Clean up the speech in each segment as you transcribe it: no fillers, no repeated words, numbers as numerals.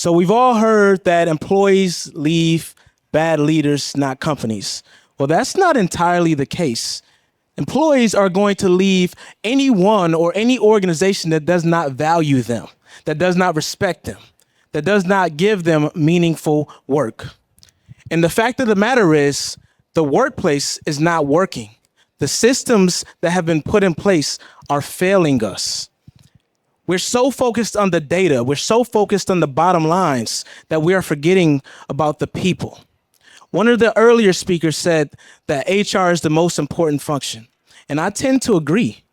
So we've all heard that employees leave bad leaders, not companies. Well, that's not entirely the case. Employees are going to leave anyone or any organization that does not value them, that does not respect them, that does not give them meaningful work. And the fact of the matter is, the workplace is not working. The systems that have been put in place are failing us. We're so focused on the data, we're so focused on the bottom lines that we are forgetting about the people. One of the earlier speakers said that HR is the most important function. And I tend to agree,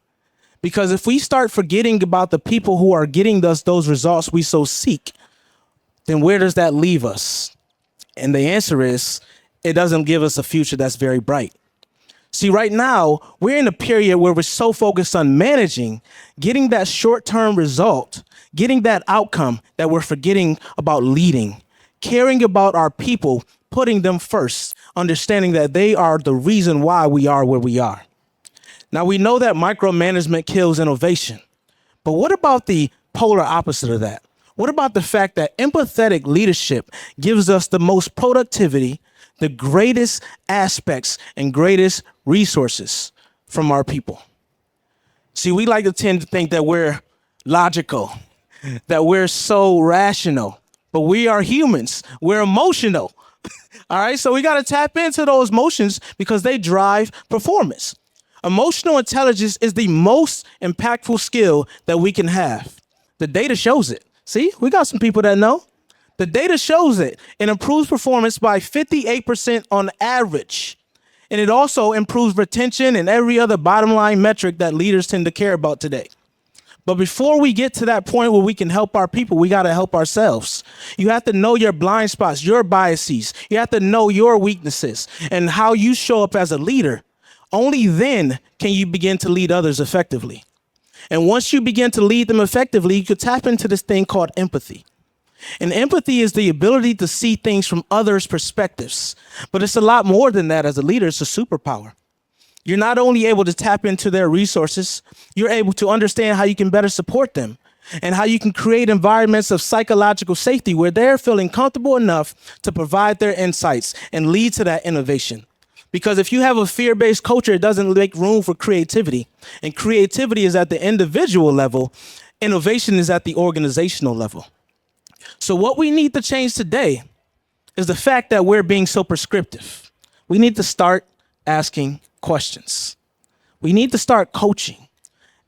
because if we start forgetting about the people who are getting us those results we so seek, then where does that leave us? And the answer is, it doesn't give us a future that's very bright. See, right now, we're in a period where we're so focused on managing, getting that short-term result, getting that outcome, that we're forgetting about leading, caring about our people, putting them first, understanding that they are the reason why we are where we are. Now, we know that micromanagement kills innovation, but what about the polar opposite of that? What about the fact that empathetic leadership gives us the most productivity, the greatest aspects and greatest resources from our people? See, we like to tend to think that we're logical, that we're so rational, but we are humans. We're emotional. All right, so we got to tap into those emotions because they drive performance. Emotional intelligence is the most impactful skill that we can have. The data shows it. See, we got some people that know. The data shows it. It improves performance by 58% on average. And it also improves retention and every other bottom line metric that leaders tend to care about today. But before we get to that point where we can help our people, we got to help ourselves. You have to know your blind spots, your biases. You have to know your weaknesses and how you show up as a leader. Only then can you begin to lead others effectively. And once you begin to lead them effectively, you could tap into this thing called empathy. And empathy is the ability to see things from others' perspectives. But it's a lot more than that. As a leader, it's a superpower. You're not only able to tap into their resources, you're able to understand how you can better support them and how you can create environments of psychological safety where they're feeling comfortable enough to provide their insights and lead to that innovation. Because if you have a fear-based culture, it doesn't make room for creativity. And creativity is at the individual level. Innovation is at the organizational level. So what we need to change today is the fact that we're being so prescriptive. We need to start asking questions. We need to start coaching,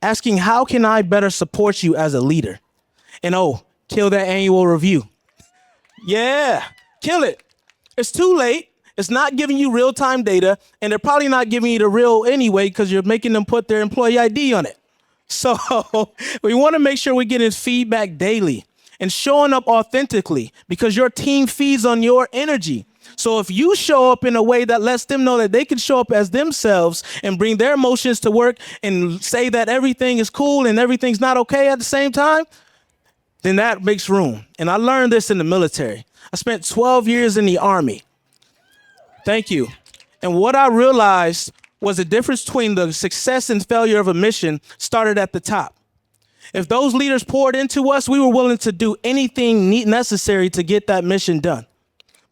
asking, how can I better support you as a leader? And kill that annual review. Yeah, kill it. It's too late. It's not giving you real-time data, and they're probably not giving you the real anyway because you're making them put their employee ID on it. So we want to make sure we're getting feedback daily and showing up authentically because your team feeds on your energy. So if you show up in a way that lets them know that they can show up as themselves and bring their emotions to work and say that everything is cool and everything's not okay at the same time, then that makes room. And I learned this in the military. I spent 12 years in the Army. Thank you. And what I realized was the difference between the success and failure of a mission started at the top. If those leaders poured into us, we were willing to do anything necessary to get that mission done.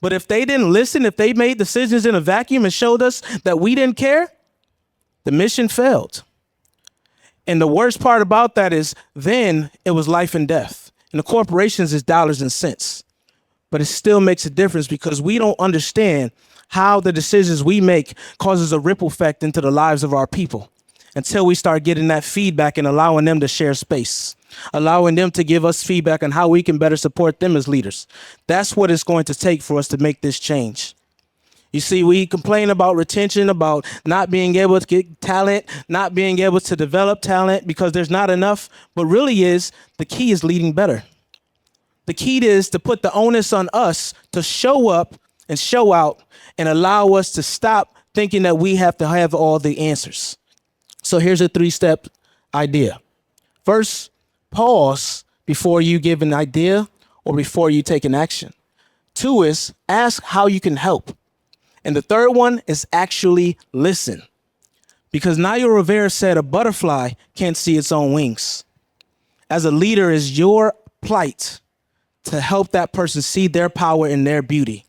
But if they didn't listen, if they made decisions in a vacuum and showed us that we didn't care, the mission failed. And the worst part about that is then it was life and death. And the corporations is dollars and cents. But it still makes a difference because we don't understand how the decisions we make causes a ripple effect into the lives of our people until we start getting that feedback and allowing them to share space, allowing them to give us feedback on how we can better support them as leaders. That's what it's going to take for us to make this change. You see, we complain about retention, about not being able to get talent, not being able to develop talent because there's not enough, but really the key is leading better. The key is to put the onus on us to show up and show out and allow us to stop thinking that we have to have all the answers. So here's a 3-step idea. First, pause before you give an idea or before you take an action. 2 is ask how you can help. And the 3rd one is actually listen. Because Nayo Rivera said a butterfly can't see its own wings. As a leader, it's your plight to help that person see their power and their beauty.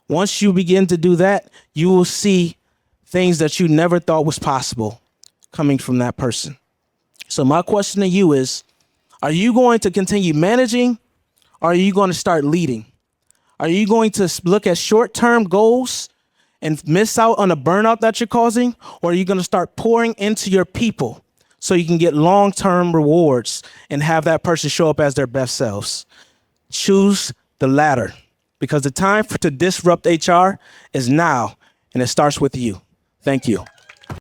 Once you begin to do that, you will see things that you never thought was possible coming from that person. So my question to you is, are you going to continue managing, or are you going to start leading? Are you going to look at short-term goals and miss out on the burnout that you're causing? Or are you going to start pouring into your people so you can get long-term rewards and have that person show up as their best selves? Choose the latter, because the time to disrupt HR is now, and it starts with you. Thank you.